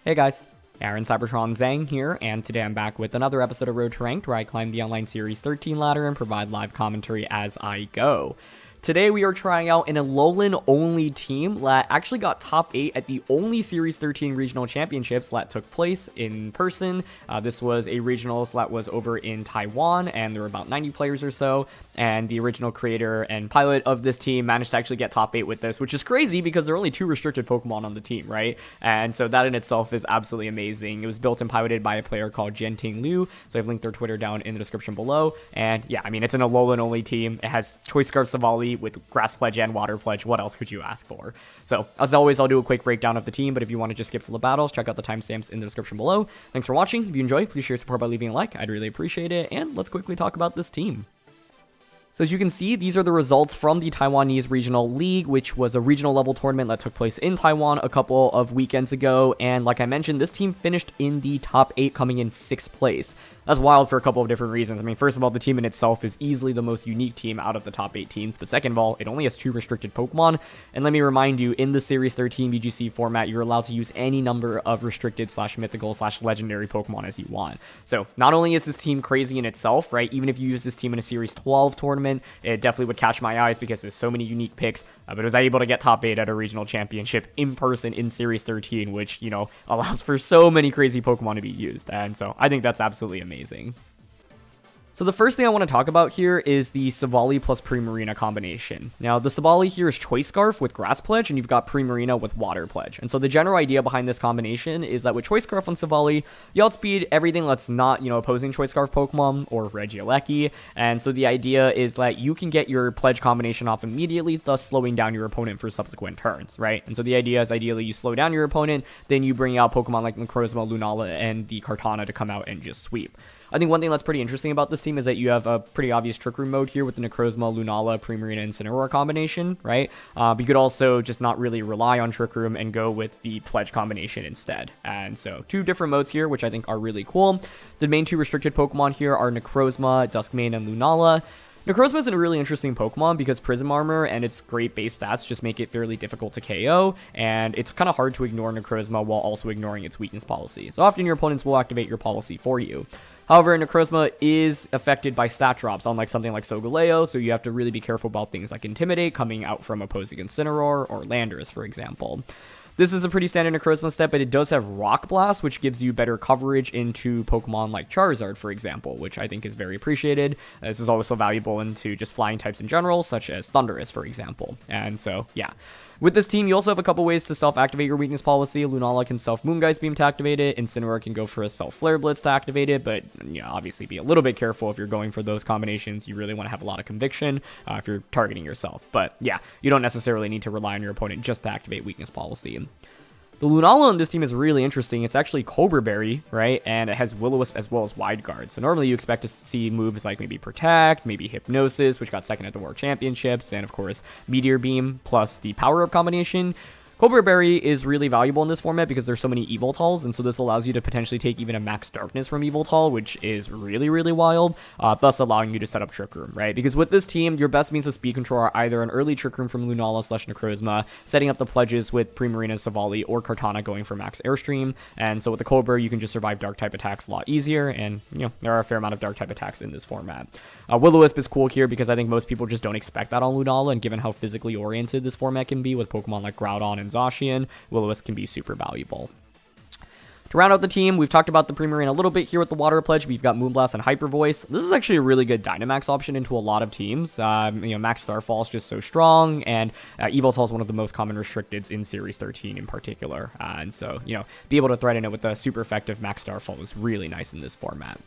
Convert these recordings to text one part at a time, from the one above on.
Hey guys, Aaron Cybertron Zhang here, and today I'm back with another episode of Road to Ranked, where I climb the online Series 13 ladder and provide live commentary as I go. Today we are trying out an Alolan only team that actually got top 8 at the only Series 13 regional championships that took place in person. This was a regionals that was over in Taiwan, and there were about 90 players or so, and the original creator and pilot of this team managed to actually get top 8 with this, which is crazy because there are only 2 restricted Pokemon on the team, right? And so that in itself is absolutely amazing. It was built and piloted by a player called Jianting Liu, so I've linked their Twitter down in the description below. And yeah, I mean, it's an Alolan only team. It has Choice Scarf Savali with Grass Pledge and Water Pledge. What else could you ask for? So as always, I'll do a quick breakdown of the team, but if you want to just skip to the battles, check out the timestamps in the description below. Thanks for watching. If you enjoyed, please share your support by leaving a like. I'd really appreciate it. And let's quickly talk about this team. So as you can see, these are the results from the Taiwanese Regional League, which was a regional level tournament that took place in Taiwan a couple of weekends ago. And like I mentioned, this team finished in the top 8, coming in 6th place. That's wild for a couple of different reasons. I mean, first of all, the team in itself is easily the most unique team out of the top 8 teams. But second of all, it only has 2 restricted Pokemon. And let me remind you, in the Series 13 VGC format, you're allowed to use any number of restricted / mythical / legendary Pokemon as you want. So not only is this team crazy in itself, right? Even if you use this team in a Series 12 tournament, it definitely would catch my eyes because there's so many unique picks. But it was able to get top 8 at a regional championship in person in Series 13, which, you know, allows for so many crazy Pokemon to be used. And so I think that's absolutely amazing. So the first thing I want to talk about here is the Savali plus Primarina combination. Now, the Savali here is Choice Scarf with Grass Pledge, and you've got Primarina with Water Pledge. And so the general idea behind this combination is that with Choice Scarf on Savali, you outspeed everything that's not, opposing Choice Scarf Pokemon or Regieleki. And so the idea is that you can get your Pledge combination off immediately, thus slowing down your opponent for subsequent turns, right? And so the idea is ideally you slow down your opponent, then you bring out Pokemon like Necrozma, Lunala, and the Kartana to come out and just sweep. I think one thing that's pretty interesting about this team is that you have a pretty obvious Trick Room mode here with the Necrozma, Lunala, Primarina, and Incineroar combination, right? But you could also just not really rely on Trick Room and go with the Pledge combination instead. And so 2 different modes here, which I think are really cool. The main 2 restricted Pokemon here are Necrozma, Duskmane, and Lunala. Necrozma is a really interesting Pokemon because Prism Armor and its great base stats just make it fairly difficult to KO, and it's kind of hard to ignore Necrozma while also ignoring its weakness policy. So often your opponents will activate your policy for you. However, Necrozma is affected by stat drops, unlike something like Solgaleo, so you have to really be careful about things like Intimidate coming out from opposing Incineroar or Landorus, for example. This is a pretty standard Necrozma step, but it does have Rock Blast, which gives you better coverage into Pokemon like Charizard, for example, which I think is very appreciated. This is also valuable into just flying types in general, such as Thundurus, for example. And so, yeah. With this team, you also have a couple ways to self-activate your weakness policy. Lunala can self-Moongeist Beam to activate it. Incineroar can go for a self-Flare Blitz to activate it, but obviously be a little bit careful if you're going for those combinations. You really want to have a lot of conviction if you're targeting yourself. But yeah, you don't necessarily need to rely on your opponent just to activate weakness policy. The Lunala on this team is really interesting. It's actually Cobra Berry, right? And it has Will-O-Wisp as well as Wide Guard. So normally you expect to see moves like maybe Protect, maybe Hypnosis, which got second at the World Championships, and of course Meteor Beam plus the Power-Up combination. Cobra Berry is really valuable in this format because there's so many Evoltals, and so this allows you to potentially take even a Max Darkness from Evoltal, which is really, really wild, thus allowing you to set up Trick Room, right? Because with this team, your best means of speed control are either an early Trick Room from Lunala / Necrozma, setting up the pledges with Primarina, Savali, or Kartana going for Max Airstream, and so with the Cobra, you can just survive Dark-type attacks a lot easier, and, there are a fair amount of Dark-type attacks in this format. Will-O-Wisp is cool here because I think most people just don't expect that on Lunala, and given how physically oriented this format can be with Pokemon like Groudon and Zacian, Will-O-Wisp can be super valuable. To round out the team, we've talked about the Primarina a little bit here with the Water Pledge, but you've got Moonblast and Hyper Voice. This is actually a really good Dynamax option into a lot of teams. Max Starfall is just so strong, and Evoltal is one of the most common restricteds in Series 13 in particular. And so, be able to threaten it with a super effective Max Starfall is really nice in this format.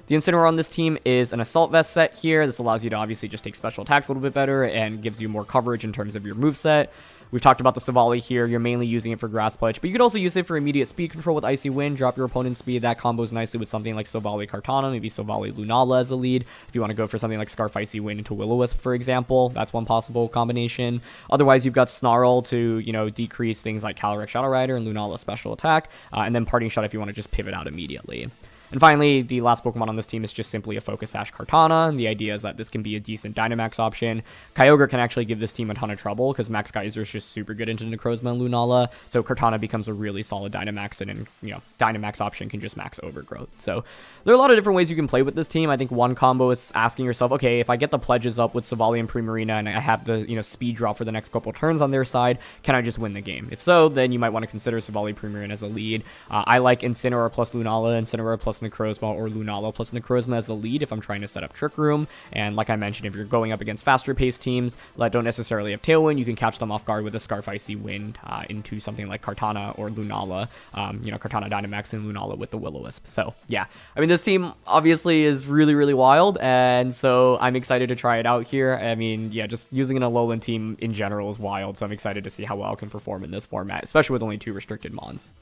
The Incineroar on this team is an Assault Vest set here. This allows you to obviously just take special attacks a little bit better and gives you more coverage in terms of your moveset. We've talked about the Savali here. You're mainly using it for Grass Pledge, but you could also use it for immediate speed control with Icy Wind, drop your opponent's speed. That combos nicely with something like Savali Kartana, maybe Savali Lunala as a lead. If you want to go for something like Scarf Icy Wind into Will-O-Wisp, for example, that's one possible combination. Otherwise, you've got Snarl to, decrease things like Calyrex Shadow Rider and Lunala special attack, and then Parting Shot if you want to just pivot out immediately. And finally, the last Pokemon on this team is just simply a Focus Sash Kartana, and the idea is that this can be a decent Dynamax option. Kyogre can actually give this team a ton of trouble, because Max Geyser is just super good into Necrozma and Lunala, so Kartana becomes a really solid Dynamax, and then, Dynamax option can just max Overgrowth. So there are a lot of different ways you can play with this team. I think one combo is asking yourself, okay, if I get the pledges up with Savali and Primarina, and I have the, speed drop for the next couple turns on their side, can I just win the game? If so, then you might want to consider Savali Primarina as a lead. I like Incineroar plus Lunala, Incineroar plus Necrozma, or Lunala plus Necrozma as a lead if I'm trying to set up Trick Room. And like I mentioned, if you're going up against faster paced teams that don't necessarily have Tailwind, you can catch them off guard with a Scarf Icy Wind into something like Kartana or Lunala. Kartana Dynamax and Lunala with the Will-O-Wisp. So yeah, I mean, this team obviously is really, really wild, and so I'm excited to try it out here. I mean, yeah, just using an Alolan team in general is wild, so I'm excited to see how well it can perform in this format, especially with only 2 restricted mons.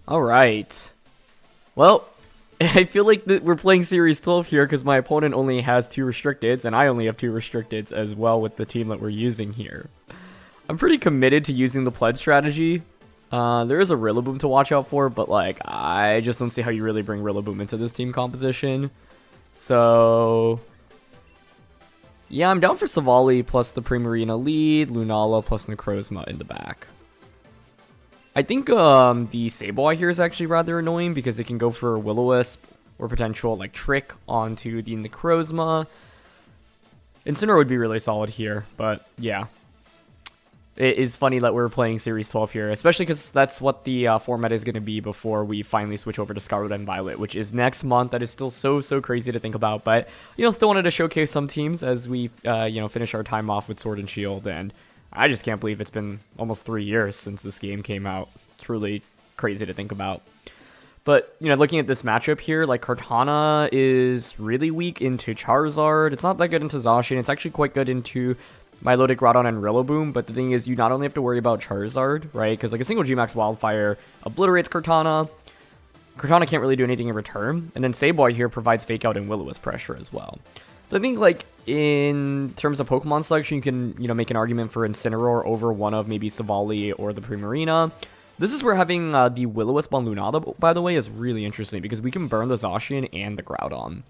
All right. Well, I feel like we're playing Series 12 here because my opponent only has 2 restricteds, and I only have 2 restricteds as well with the team that we're using here. I'm pretty committed to using the pledge strategy. There is a Rillaboom to watch out for, but like, I just don't see how you really bring Rillaboom into this team composition. So yeah, I'm down for Savali plus the Primarina lead, Lunala plus Necrozma in the back. I think the Sableye here is actually rather annoying because it can go for Will-O-Wisp or potential like Trick onto the Necrozma. Incineroar would be really solid here, but yeah. It is funny that we're playing Series 12 here, especially because that's what the format is going to be before we finally switch over to Scarlet and Violet, which is next month. That is still so crazy to think about, but, still wanted to showcase some teams as we, finish our time off with Sword and Shield, and I just can't believe it's been almost 3 years since this game came out. Truly crazy to think about. But, looking at this matchup here, like, Kartana is really weak into Charizard. It's not that good into Zacian. It's actually quite good into Milotic, Groudon, and Rillaboom, but the thing is, you not only have to worry about Charizard, right? Because, like, a single G-Max Wildfire obliterates Kartana. Kartana can't really do anything in return. And then Sableye here provides Fake Out and Will-O-Wisp pressure as well. So I think, like, in terms of Pokemon selection, you can, make an argument for Incineroar over one of maybe Savali or the Primarina. This is where having the Will-O-Wisp on Lunala, by the way, is really interesting because we can burn the Zacian and the Groudon.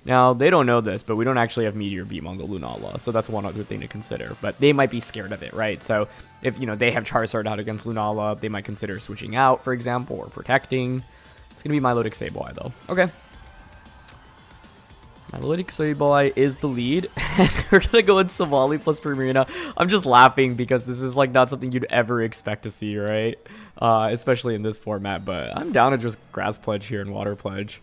Now, they don't know this, but we don't actually have Meteor Beam on the Lunala, so that's one other thing to consider. But they might be scared of it, right? So if, they have Charizard out against Lunala, they might consider switching out, for example, or protecting. It's going to be Milotic Sableye, though. Okay. Milotic Sableye is the lead, and we're going to go in Savali plus Primarina. I'm just laughing because this is, like, not something you'd ever expect to see, right? Especially in this format, but I'm down to just Grass Pledge here and Water Pledge.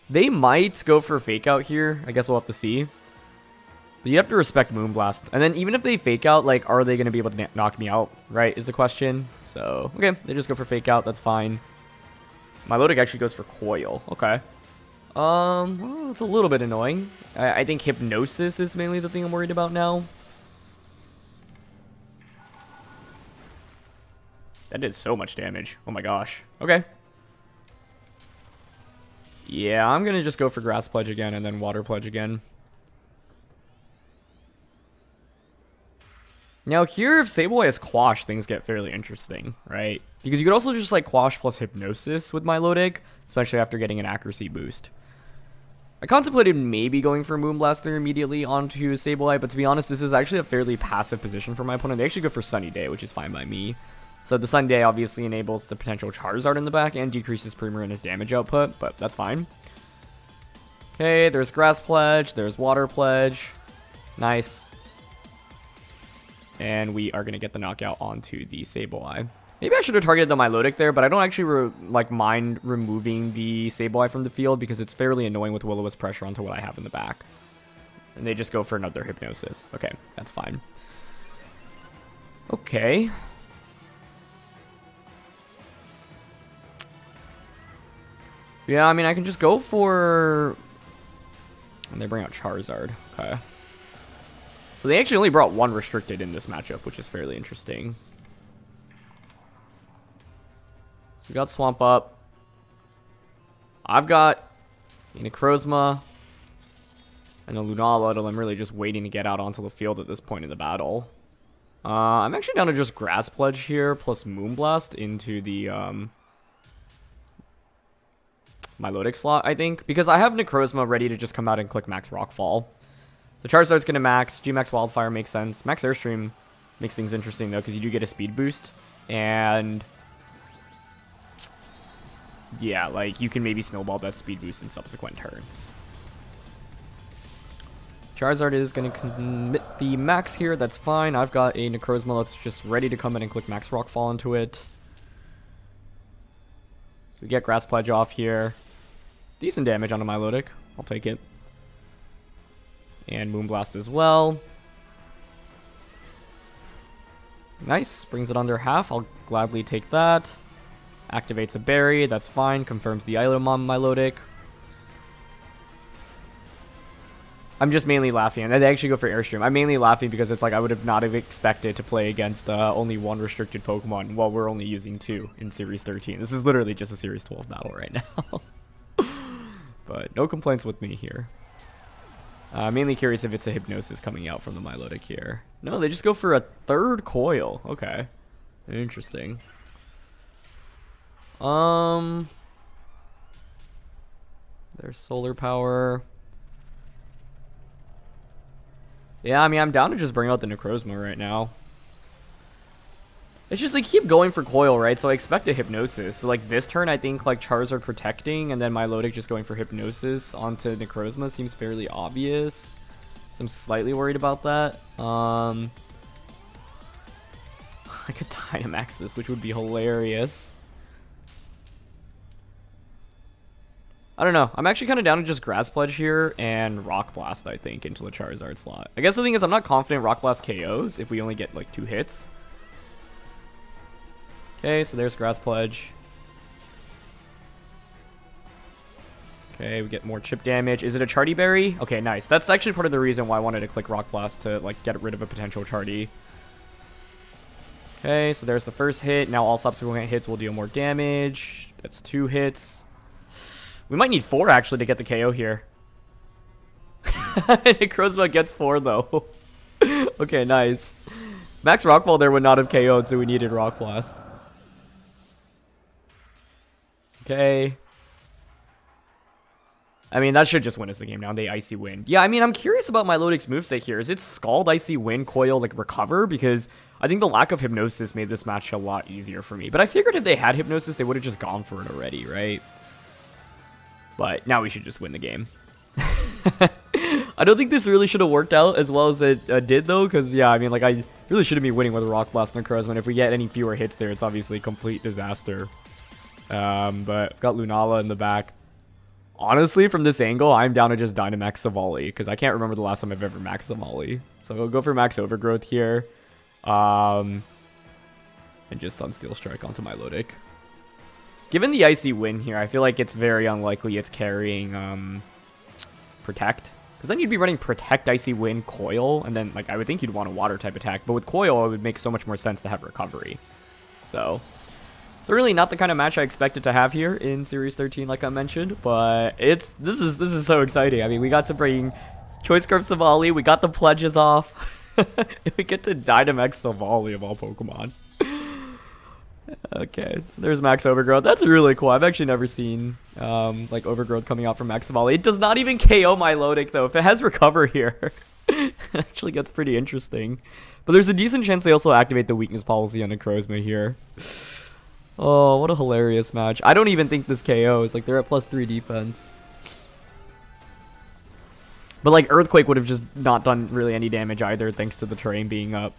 They might go for Fake Out here. I guess we'll have to see. But you have to respect Moonblast. And then even if they Fake Out, like, are they going to be able to knock me out, right, is the question. So, okay, they just go for Fake Out. That's fine. Milotic actually goes for Coil. Okay. Well, it's a little bit annoying. I think Hypnosis is mainly the thing I'm worried about now. That did so much damage. Oh my gosh. Okay. Yeah, I'm going to just go for Grass Pledge again and then Water Pledge again. Now here, if Sableye has Quash, things get fairly interesting, right? Because you could also just like Quash plus Hypnosis with Milotic, especially after getting an accuracy boost. I contemplated maybe going for Moonblaster immediately onto Sableye, but to be honest, this is actually a fairly passive position for my opponent. They actually go for Sunny Day, which is fine by me. So the Sunny Day obviously enables the potential Charizard in the back and decreases Primarina's damage output, but that's fine. Okay, there's Grass Pledge, there's Water Pledge. Nice. And we are going to get the knockout onto the Sableye. Maybe I should have targeted the Milotic there, but I don't actually mind removing the Sableye from the field because it's fairly annoying with Will-O-Wisp pressure onto what I have in the back. And they just go for another Hypnosis. Okay, that's fine. Okay. Yeah, I mean, I can just go for... And they bring out Charizard. Okay. So they actually only brought one restricted in this matchup, which is fairly interesting. So we got Swamp Up. I've got Necrozma and a Lunala that I'm really just waiting to get out onto the field at this point in the battle. I'm actually down to just Grass Pledge here, plus Moonblast into the Milotic slot, I think. Because I have Necrozma ready to just come out and click Max Rockfall. So Charizard's going to max. G-Max Wildfire makes sense. Max Airstream makes things interesting, though, because you do get a speed boost. And yeah, like, you can maybe snowball that speed boost in subsequent turns. Charizard is going to commit the max here. That's fine. I've got a Necrozma that's just ready to come in and click Max Rockfall into it. So we get Grass Pledge off here. Decent damage on a Milotic. I'll take it. And Moonblast as well. Nice. Brings it under half. I'll gladly take that. Activates a berry. That's fine. Confirms the item on Milotic. I'm just mainly laughing. And they actually go for Airstream. I'm mainly laughing because it's like I would have not have expected to play against only one restricted Pokemon while we're only using 2 in Series 13. This is literally just a Series 12 battle right now. But no complaints with me here. Mainly curious if it's a Hypnosis coming out from the Milotic here. No, they just go for a third Coil. Okay. Interesting. There's Solar Power. Yeah, I mean, I'm down to just bring out the Necrozma right now. It's just they keep going for Coil, right? So I expect a Hypnosis. So like this turn, I think like Charizard protecting and then Milotic just going for Hypnosis onto Necrozma seems fairly obvious. So I'm slightly worried about that. I could Dynamax this, which would be hilarious. I don't know. I'm actually kind of down to just Grass Pledge here and Rock Blast, I think, into the Charizard slot. I guess the thing is I'm not confident Rock Blast KOs if we only get like 2 hits. Okay, so there's Grass Pledge. Okay, we get more chip damage. Is it a Charty Berry? Okay, nice. That's actually part of the reason why I wanted to click Rock Blast to like get rid of a potential Charty. Okay, so there's the first hit. Now all subsequent hits will deal more damage. That's 2 hits. We might need 4 actually to get the KO here. Necrozma gets 4 though. Okay, nice. Max Rockfall there would not have KO'd, so we needed Rock Blast. Okay. I mean, that should just win us the game now. They Icy Wind. Yeah, I mean, I'm curious about Milotic's moveset here. Is it Scald, Icy Wind, Coil, like Recover? Because I think the lack of Hypnosis made this match a lot easier for me. But I figured if they had Hypnosis, they would have just gone for it already, right? But now we should just win the game. I don't think this really should have worked out as well as it did, though. Because, yeah, I mean, like, I really shouldn't be winning with a Rock Blast and Necrozma. And if we get any fewer hits there, it's obviously a complete disaster. But I've got Lunala in the back. Honestly, from this angle, I'm down to just Dynamax Savali. Because I can't remember the last time I've ever maxed Savali. So we'll go for Max Overgrowth here. And just Sunsteel Strike onto Milotic. Given the Icy Wind here, I feel like it's very unlikely it's carrying Protect. Because then you'd be running Protect, Icy Wind, Coil, and then like I would think you'd want a Water type attack. But with Coil, it would make so much more sense to have Recovery. So really not the kind of match I expected to have here in Series 13, like I mentioned. But this is so exciting. I mean, we got to bring Choice Scarf Savali, we got the pledges off. We get to Dynamax Savali of all Pokemon. Okay, so there's Max Overgrowth. That's really cool. I've actually never seen like Overgrowth coming out from Max Savali. It does not even KO Milotic though. If it has Recover here, it actually gets pretty interesting. But there's a decent chance they also activate the Weakness Policy on Necrozma here. Oh, what a hilarious match. I don't even think this KOs. Like, they're at +3 defense. But like Earthquake would have just not done really any damage either thanks to the terrain being up.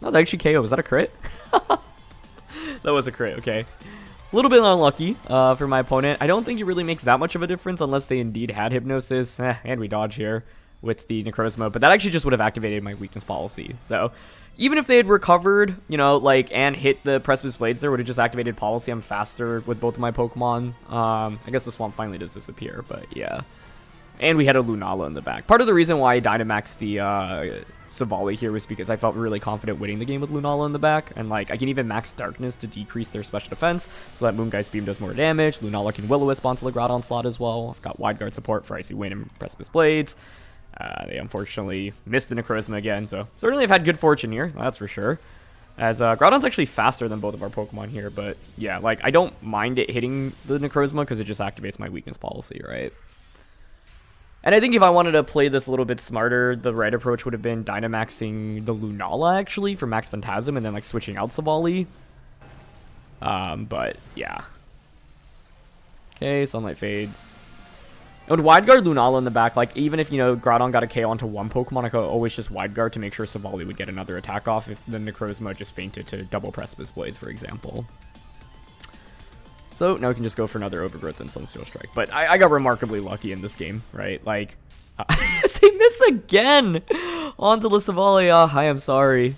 No, that actually KO. Was that a crit? That was a crit, okay. A little bit unlucky for my opponent. I don't think it really makes that much of a difference unless they indeed had Hypnosis. And we dodge here with the Necrozma. But that actually just would have activated my Weakness Policy. So even if they had recovered, you know, like, and hit the Precipice Blades there, would have just activated Policy. I'm faster with both of my Pokemon. I guess the Swamp finally does disappear, but yeah. And we had a Lunala in the back. Part of the reason why I Dynamaxed the Savali here was because I felt really confident winning the game with Lunala in the back. And like, I can even max Darkness to decrease their special defense so that Moongeist Beam does more damage. Lunala can Will-O-Wisp onto the Groudon slot as well. I've got Wide Guard support for Icy Wind and Precipice Blades. They unfortunately missed the Necrozma again, so certainly I've had good fortune here, that's for sure. As Groudon's actually faster than both of our Pokemon here, but yeah, like, I don't mind it hitting the Necrozma because it just activates my weakness policy, right? And I think if I wanted to play this a little bit smarter, the right approach would have been Dynamaxing the Lunala, actually, for Max Phantasm, and then, like, switching out Savali. But, yeah. Okay, Sunlight fades. I would Wide Guard Lunala in the back. Like, even if, you know, Groudon got a KO onto one Pokemon, I could always just Wide Guard to make sure Savali would get another attack off if the Necrozma just fainted to double Precipice Blades, for example. So, now we can just go for another Overgrowth and Sunsteel Strike. But I got remarkably lucky in this game, right? Like, they miss again onto the Savali. I am sorry.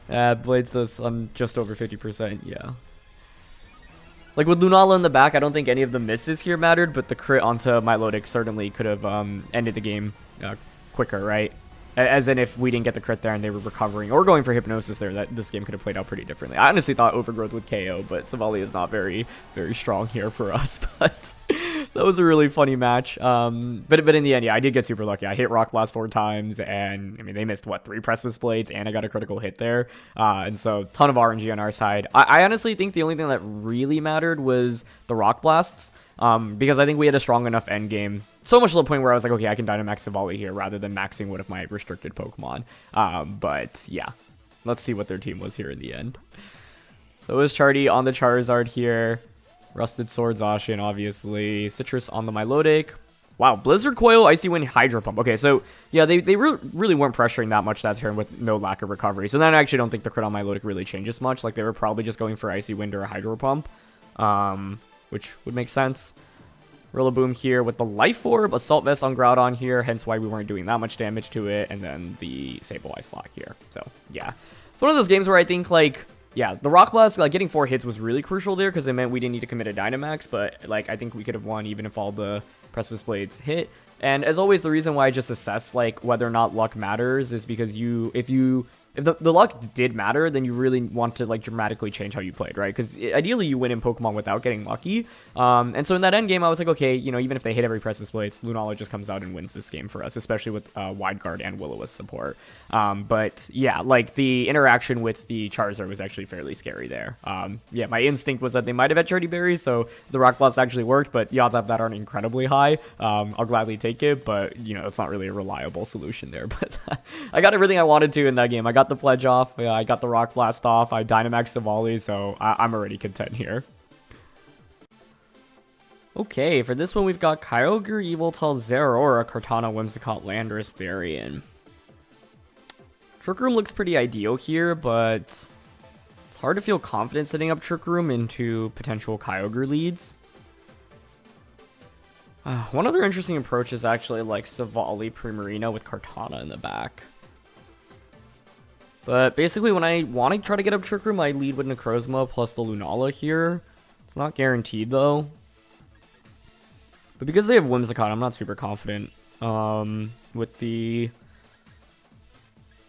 Blades this on just over 50%, yeah. Like, with Lunala in the back, I don't think any of the misses here mattered, but the crit onto Milotic certainly could have ended the game quicker, right? As in, if we didn't get the crit there and they were recovering or going for Hypnosis there, that this game could have played out pretty differently. I honestly thought Overgrowth would KO, but Savali is not very, very strong here for us. But that was a really funny match. But in the end, yeah, I did get super lucky. I hit Rock Blast 4 times, and I mean, they missed, what, 3 Precipice Blades, and I got a critical hit there. And so, ton of RNG on our side. I honestly think the only thing that really mattered was the Rock Blasts. Because I think we had a strong enough end game. So much to the point where I was like, okay, I can Dynamax Savali here rather than maxing one of my restricted Pokemon. But yeah, let's see what their team was here in the end. So it was Chardy on the Charizard here. Rusted Sword Zacian, obviously. Citrus on the Milotic. Wow, Blizzard Coil, Icy Wind, Hydro Pump. Okay, so yeah, they really weren't pressuring that much that turn with no lack of recovery. So then I actually don't think the crit on Milotic really changes much. Like, they were probably just going for Icy Wind or a Hydro Pump. Which would make sense. Rillaboom here with the Life Orb, Assault Vest on Groudon here, hence why we weren't doing that much damage to it, and then the Sableye Slot here. So, yeah. It's one of those games where I think, like, yeah, the Rock Blast, like, getting 4 hits was really crucial there, because it meant we didn't need to commit a Dynamax, but, like, I think we could have won even if all the Precipice Blades hit. And as always, the reason why I just assess, like, whether or not luck matters is because if the luck did matter, then you really want to, like, dramatically change how you played, right? Because ideally you win in Pokemon without getting lucky. And so in that end game, I was like, okay, you know, even if they hit every Precipice Blades, Lunala just comes out and wins this game for us, especially with Wide Guard and Will-O-Wisp support. But yeah, like, the interaction with the Charizard was actually fairly scary there. Yeah, my instinct was that they might have had Chardy Berries, so the Rock Blast actually worked, but the odds of that aren't incredibly high. I'll gladly take it, but, you know, it's not really a reliable solution there. But I got everything I wanted to in that game. I got the Pledge off, I got the Rock Blast off, I Dynamax Savali, so I'm already content here. Okay, for this one we've got Kyogre, Yveltal, Zeraora, Kartana, Whimsicott, Landorus, Therian. Trick Room looks pretty ideal here, but it's hard to feel confident setting up Trick Room into potential Kyogre leads. One other interesting approach is actually like Savali Primarina with Kartana in the back. But basically, when I want to try to get up Trick Room, I lead with Necrozma plus the Lunala here. It's not guaranteed, though. But because they have Whimsicott, I'm not super confident with the...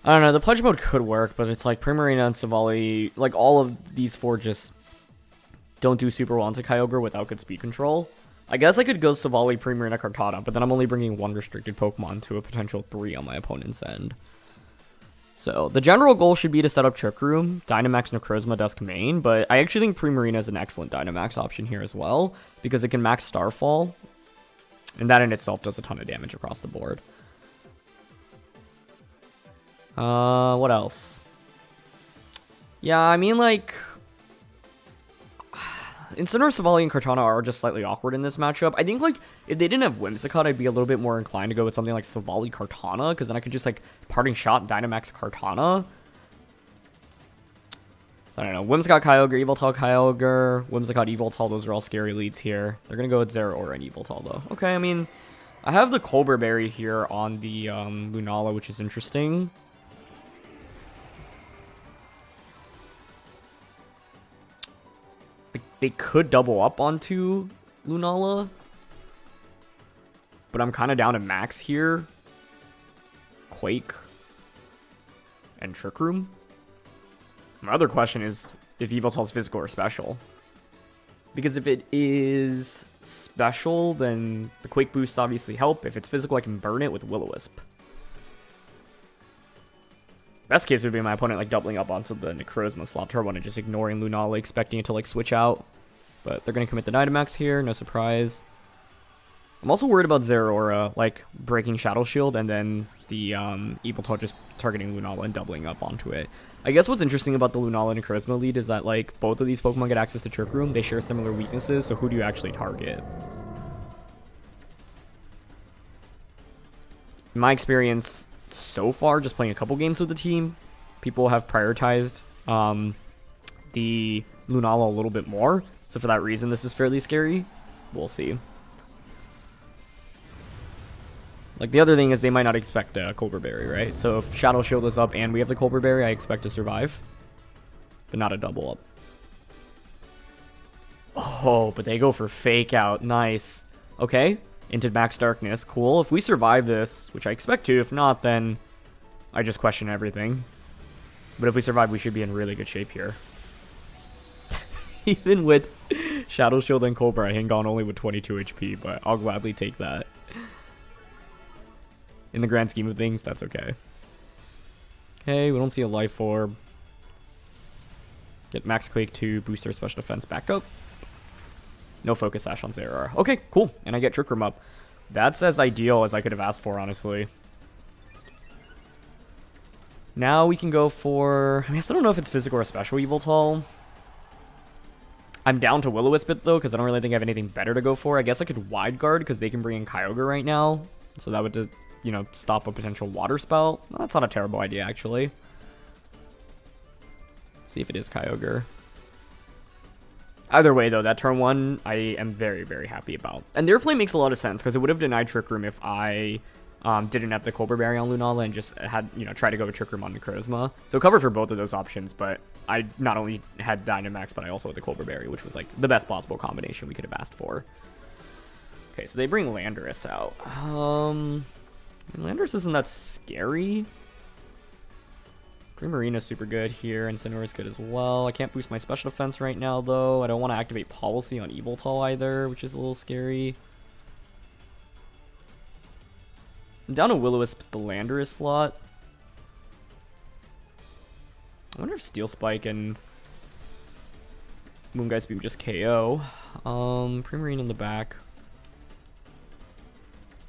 I don't know, the Pledge mode could work, but it's like Primarina and Savali, like all of these 4 just don't do super well into Kyogre without good speed control. I guess I could go Savali, Primarina, Kartana, but then I'm only bringing 1 restricted Pokemon to a potential 3 on my opponent's end. So, the general goal should be to set up Trick Room, Dynamax Necrozma Dusk Main, but I actually think Primarina is an excellent Dynamax option here as well, because it can max Starfall, and that in itself does a ton of damage across the board. What else? Yeah, I mean, like... Incineroar, Savali, and Kartana are just slightly awkward in this matchup. I think, like, if they didn't have Whimsicott, I'd be a little bit more inclined to go with something like Savali, Kartana, because then I could just, like, Parting Shot, Dynamax, Kartana. So, I don't know. Whimsicott, Kyogre, Yveltal, Kyogre, Whimsicott, Yveltal, those are all scary leads here. They're going to go with Zeraora and Yveltal, though. Okay, I mean, I have the Colbur Berry here on the Lunala, which is interesting. They could double up onto Lunala, but I'm kind of down to max here. Quake and Trick Room. My other question is if Yveltal's physical or special. Because if it is special, then the Quake boosts obviously help. If it's physical, I can burn it with Will-O-Wisp. Best case would be my opponent like doubling up onto the Necrozma slot turn one and just ignoring Lunala, expecting it to like switch out. But they're going to commit the Dynamax here, no surprise. I'm also worried about Zeraora, like, breaking Shadow Shield and then the Yveltal just targeting Lunala and doubling up onto it. I guess what's interesting about the Lunala and Charisma lead is that, like, both of these Pokemon get access to Trick Room. They share similar weaknesses, so who do you actually target? In my experience so far, just playing a couple games with the team, people have prioritized the Lunala a little bit more. So for that reason, this is fairly scary. We'll see. Like, the other thing is they might not expect Cobra Berry, right? So if Shadow Shield is up and we have the Cobra Berry, I expect to survive. But not a double up. Oh, but they go for Fake Out. Nice. Okay. Into Max Darkness. Cool. If we survive this, which I expect to, if not, then I just question everything. But if we survive, we should be in really good shape here. Even with Shadow Shield and Cobra, I hang on only with 22 HP, but I'll gladly take that. In the grand scheme of things, that's okay. Okay, we don't see a Life Orb. Get Max Quake to boost their special defense back up. No Focus Sash on Zeraora. Okay, cool. And I get Trick Room up. That's as ideal as I could have asked for, honestly. Now we can go for... I mean, I still don't know if it's physical or special Yveltal. I'm down to Will-O-Wisp it, though, because I don't really think I have anything better to go for. I guess I could Wide Guard, because they can bring in Kyogre right now. So that would just, you know, stop a potential water spell. Well, that's not a terrible idea, actually. Let's see if it is Kyogre. Either way, though, that turn one, I am very, very happy about. And their play makes a lot of sense, because it would have denied Trick Room if I didn't have the Cobra Berry on Lunala and just had, you know, try to go with Trick Room on Necrozma. So covered for both of those options, but I not only had Dynamax, but I also had the Cobra Berry, which was, like, the best possible combination we could have asked for. Okay, so they bring Landorus out. Landorus isn't that scary. Primarina's super good here, and Incineroar's good as well. I can't boost my special defense right now, though. I don't want to activate Policy on Yveltal either, which is a little scary. I'm down to Will-O-Wisp the Landorus slot. I wonder if Steel Spike and Moongeist Beam just KO. Primarina in the back.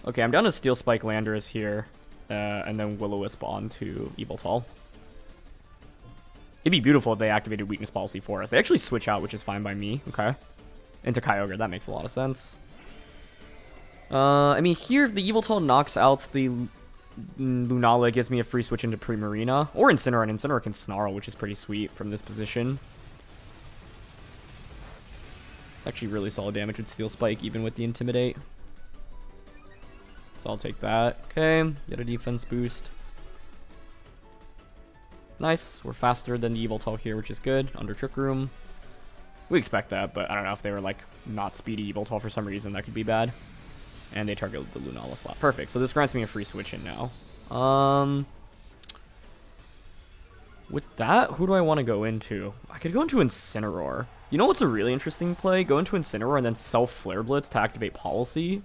Okay, I'm down to Steel Spike Landorus here, and then Will-O-Wisp onto Yveltal. It'd be beautiful if they activated Weakness Policy for us. They actually switch out, which is fine by me. Okay. Into Kyogre. That makes a lot of sense. I mean, here, if the Yveltal knocks out the Lunala, it gives me a free switch into Primarina. Or Incineroar, and Incineroar can Snarl, which is pretty sweet from this position. It's actually really solid damage with Steel Spike, even with the Intimidate. So I'll take that. Okay, get a defense boost. Nice. We're faster than the Yveltal here, which is good. Under Trick Room. We expect that, but I don't know if they were, like, not speedy Yveltal for some reason. That could be bad. And they target the Lunala slot. Perfect. So this grants me a free switch in now. With that, who do I want to go into? I could go into Incineroar. You know what's a really interesting play? Go into Incineroar and then self-Flare Blitz to activate Policy.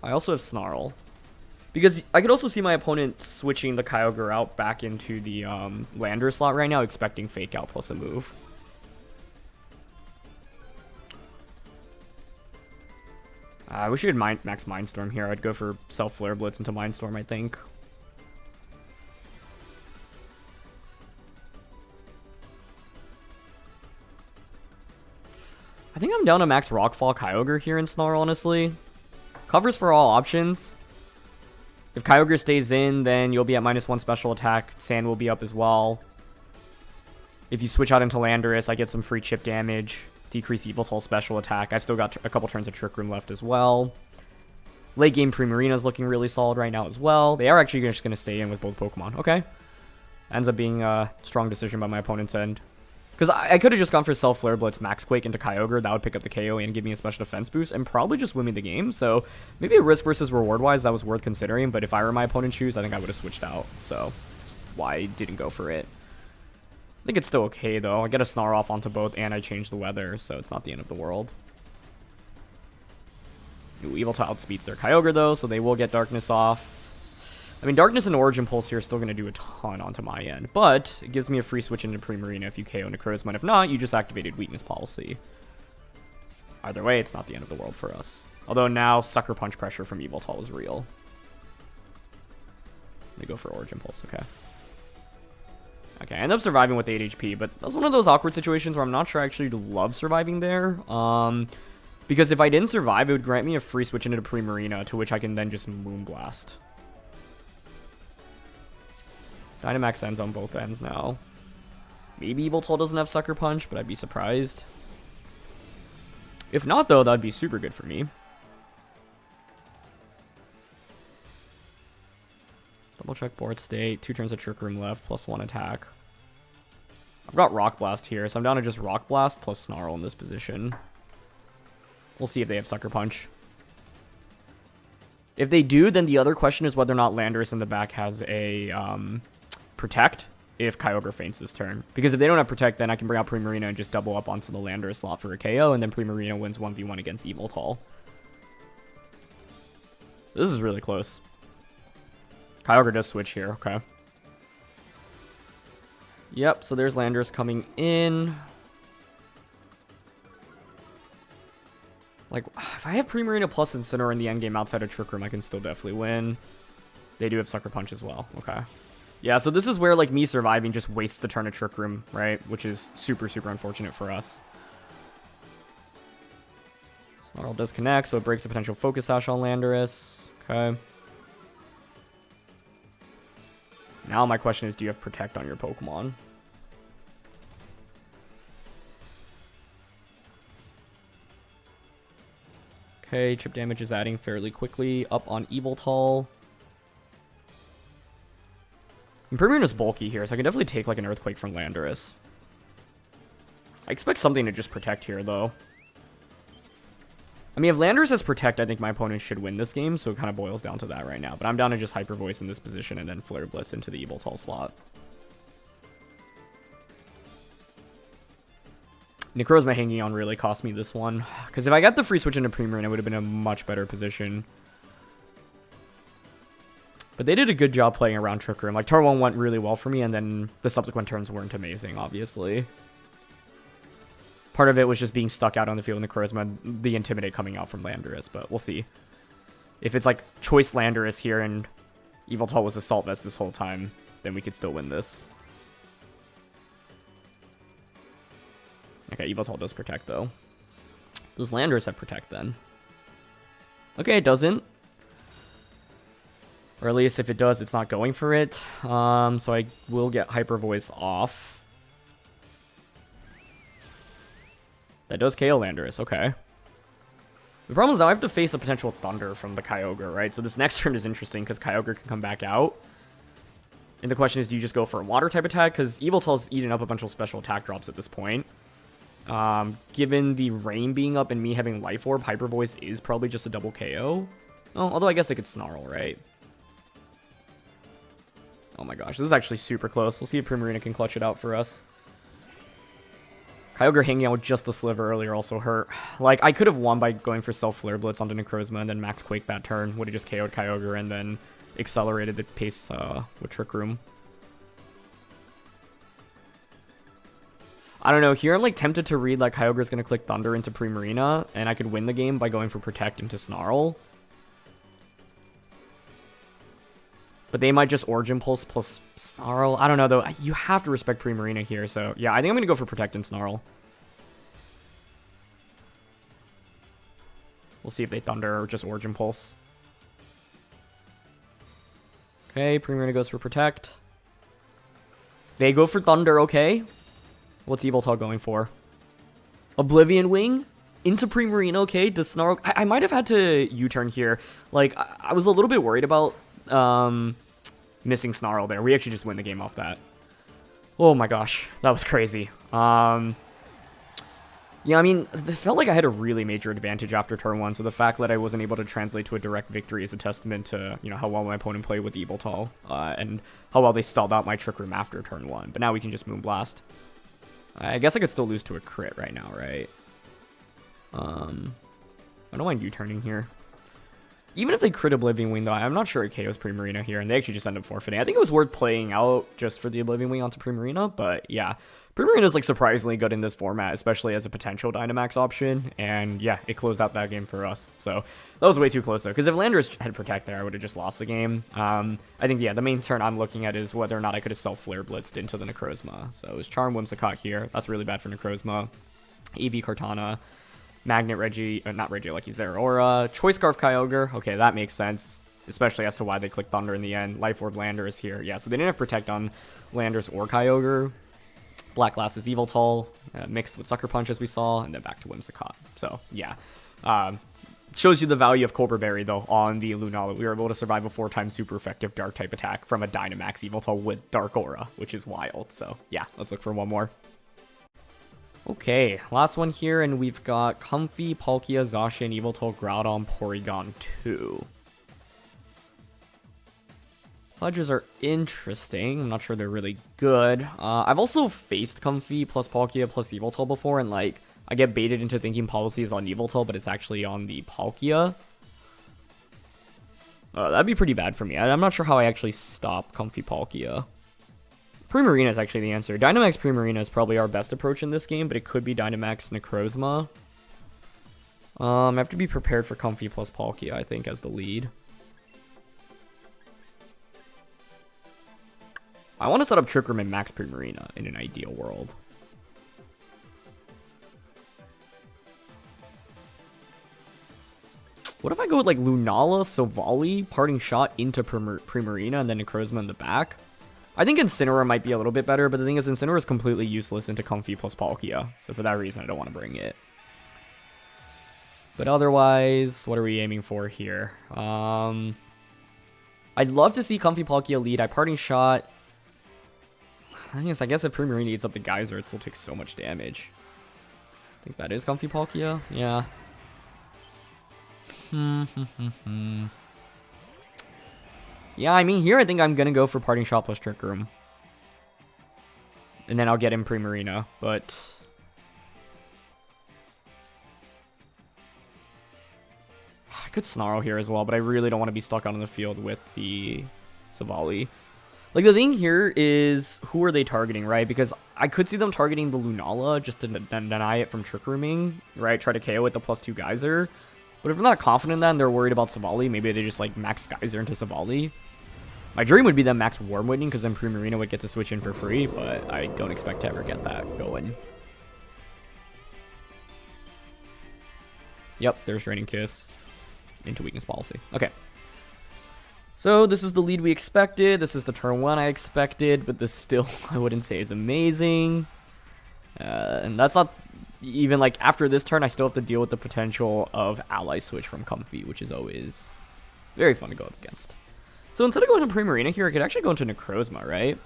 I also have Snarl. Because I could also see my opponent switching the Kyogre out back into the Lander slot right now, expecting Fake Out plus a move. I wish you had Max Mindstorm here. I'd go for Self-Flare Blitz into Mindstorm, I think. I think I'm down to Max Rockfall Kyogre here in Snarl, honestly. Covers for all options. If Kyogre stays in, then you'll be at -1 special attack. Sand will be up as well. If you switch out into Landorus, I get some free chip damage. Decrease Yveltal special attack. I've still got a couple turns of Trick Room left as well. Late game Primarina's looking really solid right now as well. They are actually just going to stay in with both Pokemon. Okay. Ends up being a strong decision by my opponent's end. Because I could have just gone for Self-Flare Blitz, Max Quake into Kyogre. That would pick up the KO and give me a special defense boost and probably just win me the game. So maybe a risk versus reward-wise, that was worth considering. But if I were my opponent's shoes, I think I would have switched out. So that's why I didn't go for it. I think it's still okay, though. I get a Snarl off onto both, and I change the weather, so it's not the end of the world. Ooh, Evil outspeeds their Kyogre, though, so they will get Darkness off. I mean, Darkness and Origin Pulse here are still going to do a ton onto my end, but it gives me a free switch into Primarina if you KO Necrozma, and if not, you just activated Weakness Policy. Either way, it's not the end of the world for us. Although now, Sucker Punch pressure from Yveltal is real. Let me go for Origin Pulse, okay. Okay, I end up surviving with 8 HP, but that's one of those awkward situations where I'm not sure I actually love surviving there. Because if I didn't survive, it would grant me a free switch into Primarina, to which I can then just Moonblast. Dynamax ends on both ends now. Maybe Yveltal doesn't have Sucker Punch, but I'd be surprised. If not, though, that'd be super good for me. Double check board state. 2 turns of Trick Room left, +1 attack. I've got Rock Blast here, so I'm down to just Rock Blast plus Snarl in this position. We'll see if they have Sucker Punch. If they do, then the other question is whether or not Landorus in the back has a Protect if Kyogre faints this turn. Because if they don't have Protect, then I can bring out Primarina and just double up onto the Landorus slot for a KO, and then Primarina wins 1v1 against Yveltal. This is really close. Kyogre does switch here, okay. Yep, so there's Landorus coming in. Like, if I have Primarina plus Incineroar in the endgame outside of Trick Room, I can still definitely win. They do have Sucker Punch as well, okay. Yeah, so this is where, like, me surviving just wastes the turn of Trick Room, right? Which is super, super unfortunate for us. Snarl does connect, so it breaks a potential Focus Sash on Landorus. Okay. Now my question is, do you have Protect on your Pokemon? Okay, chip damage is adding fairly quickly. Up on Yveltal. Primarina's bulky here, so I can definitely take like an Earthquake from Landorus. I expect something to just Protect here, though. I mean, if Landorus has Protect, I think my opponent should win this game, so it kind of boils down to that right now. But I'm down to just Hyper Voice in this position and then Flare Blitz into the Yveltal slot. Necrozma hanging on really cost me this one. Because if I got the free switch into Primarina, it would have been a much better position. But they did a good job playing around Trick Room. Like, turn 1 went really well for me, and then the subsequent turns weren't amazing, obviously. Part of it was just being stuck out on the field with Necrozma, the Intimidate coming out from Landorus, but we'll see. If it's like choice Landorus here and Yveltal was Assault Vest this whole time, then we could still win this. Okay, Yveltal does Protect, though. Does Landorus have Protect, then? Okay, it doesn't. Or at least if it does, it's not going for it. So I will get Hyper Voice off. That does KO Landorus, okay. The problem is now I have to face a potential Thunder from the Kyogre, right? So this next turn is interesting because Kyogre can come back out. And the question is, do you just go for a Water type attack? Because Yveltal's eating up a bunch of special attack drops at this point. Given the Rain being up and me having Life Orb, Hyper Voice is probably just a double KO. Oh, although I guess I could Snarl, right? Oh my gosh, this is actually super close. We'll see if Primarina can clutch it out for us. Kyogre hanging out with just a sliver earlier also hurt. Like, I could have won by going for Self-Flare Blitz onto Necrozma and then Max Quake that turn. Would have just KO'd Kyogre and then accelerated the pace with Trick Room. I don't know. Here I'm like tempted to read like Kyogre's going to click Thunder into Primarina and I could win the game by going for Protect into Snarl. But they might just Origin Pulse plus Snarl. I don't know, though. You have to respect Primarina here. So, yeah, I think I'm going to go for Protect and Snarl. We'll see if they Thunder or just Origin Pulse. Okay, Primarina goes for Protect. They go for Thunder, okay. What's Yveltal going for? Oblivion Wing? Into Primarina, okay. Does Snarl... I might have had to U-turn here. Like, I was a little bit worried about... missing Snarl there. We actually just win the game off that. Oh my gosh, that was crazy. Yeah, I mean, it felt like I had a really major advantage after turn 1, so the fact that I wasn't able to translate to a direct victory is a testament to, you know, how well my opponent played with Yveltal, and how well they stalled out my Trick Room after turn 1. But now we can just Moonblast. I guess I could still lose to a crit right now, right? I don't mind U-turning here. Even if they crit Oblivion Wing, though, I'm not sure it KOs Primarina here, and they actually just end up forfeiting. I think it was worth playing out just for the Oblivion Wing onto Primarina, but yeah. Primarina's like surprisingly good in this format, especially as a potential Dynamax option, and yeah, it closed out that game for us. So that was way too close, though, because if Landorus had Protect there, I would have just lost the game. I think, yeah, the main turn I'm looking at is whether or not I could have Self-Flare Blitzed into the Necrozma. So it was Charm Whimsicott here. That's really bad for Necrozma. EV Kartana. Magnet not Regieleki, Zeraora. Choice Scarf Kyogre. Okay, that makes sense, especially as to why they clicked Thunder in the end. Life Orb Landorus here. Yeah, so they didn't have Protect on Landorus or Kyogre. Black Glass is Yveltal, mixed with Sucker Punch as we saw, and then back to Whimsicott. So, yeah. Shows you the value of Colbur Berry, though, on the Lunala. We were able to survive a 4-time super effective Dark-type attack from a Dynamax Yveltal with Dark Aura, which is wild. So, yeah, let's look for one more. Okay, last one here, and we've got Comfey, Palkia, Zacian, Yveltal, Groudon, Porygon 2. Pledges are interesting. I'm not sure they're really good. I've also faced Comfey plus Palkia plus Yveltal before, and like I get baited into thinking policy is on Yveltal, but it's actually on the Palkia. That'd be pretty bad for me. I'm not sure how I actually stop Comfey Palkia. Primarina is actually the answer. Dynamax Primarina is probably our best approach in this game, but it could be Dynamax Necrozma. I have to be prepared for Comfey plus Palkia, I think, as the lead. I want to set up Trick Room and Max Primarina in an ideal world. What if I go with like Lunala, Savali, Parting Shot into Primarina, and then Necrozma in the back? I think Incineroar might be a little bit better, but the thing is Incineroar is completely useless into Comfey plus Palkia. So for that reason, I don't want to bring it. But otherwise, what are we aiming for here? I'd love to see Comfey Palkia lead. Parting Shot. I guess if Primarina eats up the Geyser, it still takes so much damage. I think that is Comfey Palkia. Yeah. Yeah, I mean, here I think I'm going to go for Parting Shot plus Trick Room. And then I'll get in Primarina, but... I could Snarl here as well, but I really don't want to be stuck out on the field with the Savali. Like, the thing here is, who are they targeting, right? Because I could see them targeting the Lunala just to deny it from Trick Rooming, right? Try to KO with the +2 Geyser. But if I'm not confident in that and they're worried about Savali, maybe they just, like, max Geyser into Savali. My dream would be them max Worm Winning, because then Primarina would get to switch in for free, but I don't expect to ever get that going. Yep, there's Draining Kiss into Weakness Policy. Okay. So this was the lead we expected. This is the turn 1 I expected, but this still, I wouldn't say is amazing. And that's not even, like, after this turn, I still have to deal with the potential of Ally Switch from Comfey, which is always very fun to go up against. So instead of going to Primarina here, I could actually go into Necrozma, right?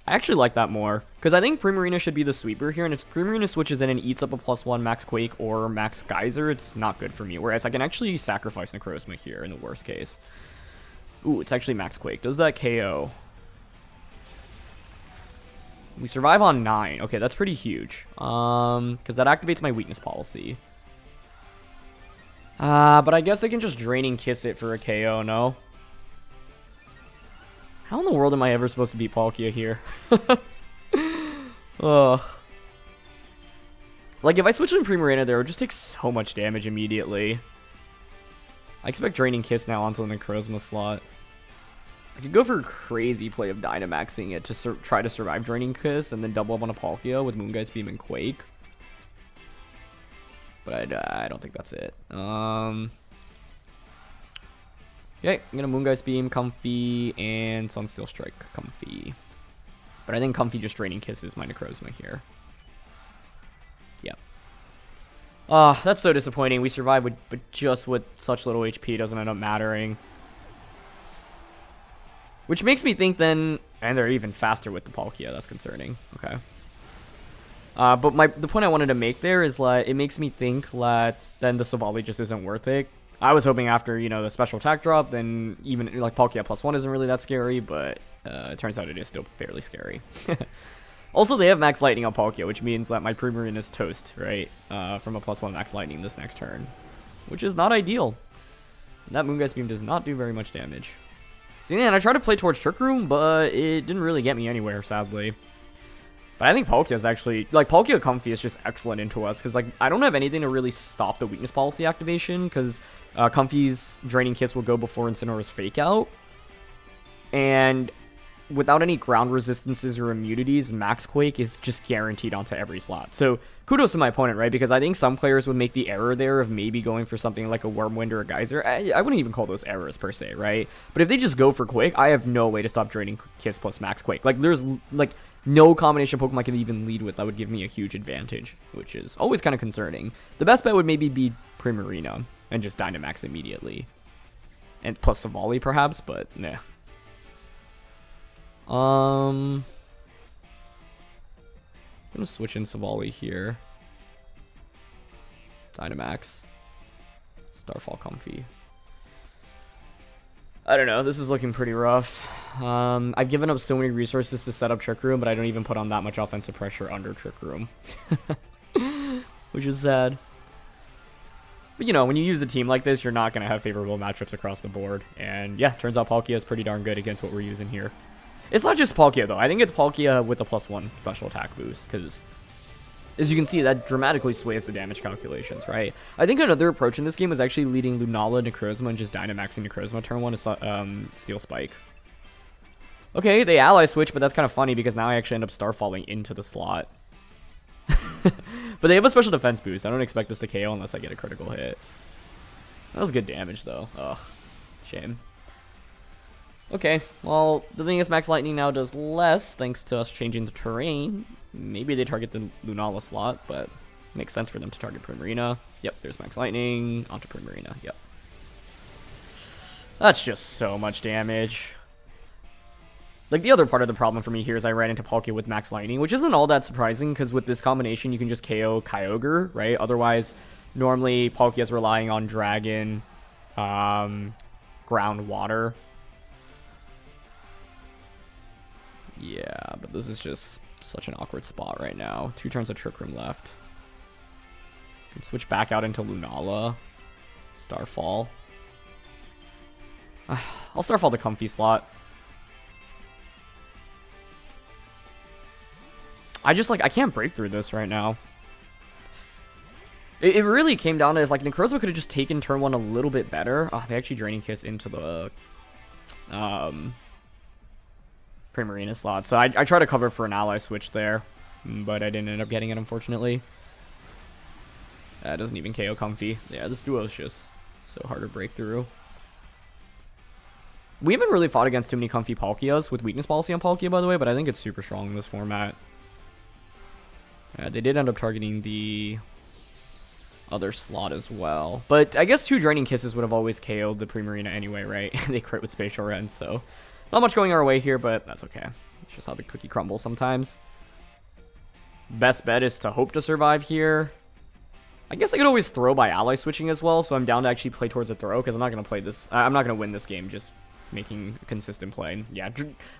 I actually like that more, because I think Primarina should be the sweeper here, and if Primarina switches in and eats up a +1 Max Quake or Max Geyser, it's not good for me, whereas I can actually sacrifice Necrozma here in the worst case. Ooh, it's actually Max Quake. Does that KO? We survive on 9. Okay, that's pretty huge, because that activates my Weakness Policy. But I guess I can just Draining Kiss it for a KO, no? How in the world am I ever supposed to beat Palkia here? Ugh. Like, if I switch in Primarina there, it would just take so much damage immediately. I expect Draining Kiss now onto the Necrozma slot. I could go for a crazy play of Dynamaxing it to try to survive Draining Kiss and then double up on a Palkia with Moongeist Beam and Quake. But I don't think that's it. Okay, I'm gonna Moongeist Beam, Comfey, and Sunsteel Strike, Comfey. But I think Comfey just Draining Kisses my Necrozma here. Yep. That's so disappointing. We survived but just with such little HP, doesn't end up mattering. Which makes me think then, and they're even faster with the Palkia, that's concerning. Okay. But the point I wanted to make there is like, it makes me think that then the Savali just isn't worth it. I was hoping after, you know, the special attack drop, then even like Palkia +1 isn't really that scary, but it turns out it is still fairly scary. Also, they have Max Lightning on Palkia, which means that my Primarina is toast, right? From a +1 Max Lightning this next turn. which is not ideal. That Moongeist Beam does not do very much damage. So yeah, and I tried to play towards Trick Room, but it didn't really get me anywhere, sadly. But I think Palkia is actually, like, Palkia Comfy is just excellent into us, because, like, I don't have anything to really stop the weakness policy activation, because Comfy's Draining Kiss will go before Incineroar's Fake Out. And without any ground resistances or immunities, Max Quake is just guaranteed onto every slot. So kudos to my opponent, right? Because I think some players would make the error there of maybe going for something like a Wormwind or a Geyser. I wouldn't even call those errors per se, right? But if they just go for Quake, I have no way to stop Draining Kiss plus Max Quake. Like, there's, like, no combination of Pokemon I can even lead with that would give me a huge advantage, which is always kind of concerning. The best bet would maybe be Primarina and just Dynamax immediately. And plus Savali, perhaps, but nah. I'm gonna switch in Savali here. Dynamax. Starfall Comfy. I don't know, this is looking pretty rough. I've given up so many resources to set up Trick Room, but I don't even put on that much offensive pressure under Trick Room. Which is sad. But, you know, when you use a team like this, you're not going to have favorable matchups across the board. And, yeah, turns out Palkia is pretty darn good against what we're using here. It's not just Palkia, though. I think it's Palkia with a +1 special attack boost, because as you can see, that dramatically sways the damage calculations, right? I think another approach in this game was actually leading Lunala, Necrozma, and just Dynamaxing Necrozma turn 1 to Steel Spike. Okay, they ally switch, but that's kind of funny because now I actually end up Starfalling into the slot. But they have a special defense boost. I don't expect this to KO unless I get a critical hit. That was good damage, though. Ugh, shame. Okay, well, the thing is Max Lightning now does less thanks to us changing the terrain. Maybe they target the Lunala slot, but makes sense for them to target Primarina. Yep, there's Max Lightning onto Primarina. Yep. That's just so much damage. Like, the other part of the problem for me here is I ran into Palkia with Max Lightning, which isn't all that surprising, because with this combination, you can just KO Kyogre, right? Otherwise, normally, Palkia's relying on Dragon, Ground, Water. Yeah, but this is just such an awkward spot right now. 2 turns of Trick Room left. Can switch back out into Lunala. Starfall. I'll Starfall the Comfy slot. I can't break through this right now. It really came down to, like, Necrozma could have just taken turn 1 a little bit better. Oh, they actually Draining Kiss into the Primarina slot. So I tried to cover for an ally switch there, but I didn't end up getting it, unfortunately. That doesn't even KO Comfy. Yeah, this duo is just so hard to break through. We haven't really fought against too many Comfy Palkias with weakness policy on Palkia, by the way, but I think it's super strong in this format. They did end up targeting the other slot as well. But I guess 2 Draining Kisses would have always KO'd the Primarina anyway, right? They crit with Spatial Rend, so not much going our way here, but that's okay. It's just how the cookie crumbles sometimes. Best bet is to hope to survive here. I guess I could always throw by ally switching as well, so I'm down to actually play towards a throw, because I'm not going to play this. I'm not going to win this game just making a consistent play. Yeah,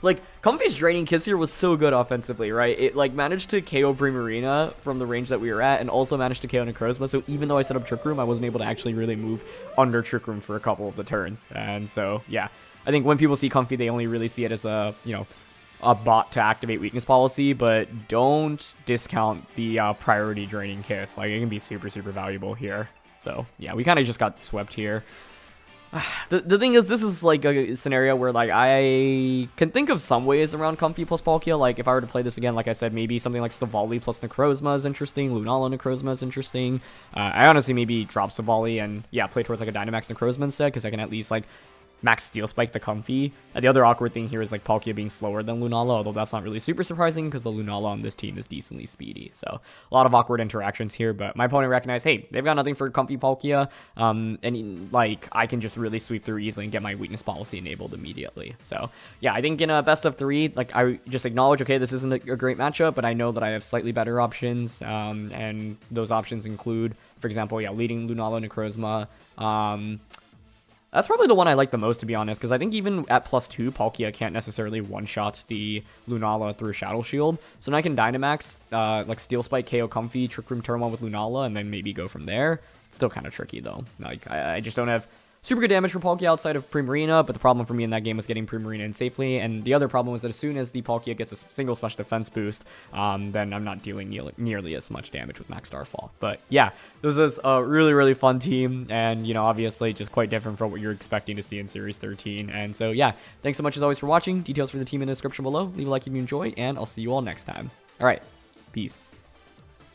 like, Comfy's Draining Kiss here was so good offensively, right? It, like, managed to KO Primarina from the range that we were at, and also managed to KO Necrozma, so even though I set up Trick Room, I wasn't able to actually really move under Trick Room for a couple of the turns. And so, yeah, I think when people see Comfy, they only really see it as a, you know, a bot to activate weakness policy, but don't discount the priority Draining Kiss. Like, it can be super, super valuable here. So, yeah, we kind of just got swept here. The thing is, this is like a scenario where, like, I can think of some ways around Comfy plus Palkia. Like, if I were to play this again, like I said, maybe something like Savali plus Necrozma is interesting. Lunala Necrozma is interesting. I honestly maybe drop Savali and, yeah, play towards, like, a Dynamax Necrozma instead, because I can at least, like, max Steel Spike the Comfy. The other awkward thing here is, like, Palkia being slower than Lunala, although that's not really super surprising because the Lunala on this team is decently speedy. So a lot of awkward interactions here, but my opponent recognized, hey, they've got nothing for Comfy Palkia, and, like, I can just really sweep through easily and get my weakness policy enabled immediately. So, yeah, I think in a best of 3, like, I just acknowledge, okay, this isn't a great matchup, but I know that I have slightly better options, and those options include, for example, yeah, leading Lunala Necrozma, That's probably the one I like the most, to be honest, because I think even at +2, Palkia can't necessarily one-shot the Lunala through Shadow Shield. So now I can Dynamax, like Steel Spike, KO Comfy, Trick Room turn 1 with Lunala, and then maybe go from there. Still kind of tricky, though. Like, I just don't have super good damage for Palkia outside of Primarina, but the problem for me in that game was getting Primarina in safely, and the other problem was that as soon as the Palkia gets a single special defense boost, then I'm not dealing nearly as much damage with Max Starfall. But yeah, this is a really, really fun team, and, you know, obviously just quite different from what you're expecting to see in Series 13. And so yeah, thanks so much as always for watching. Details for the team in the description below. Leave a like if you enjoyed, and I'll see you all next time. All right, peace.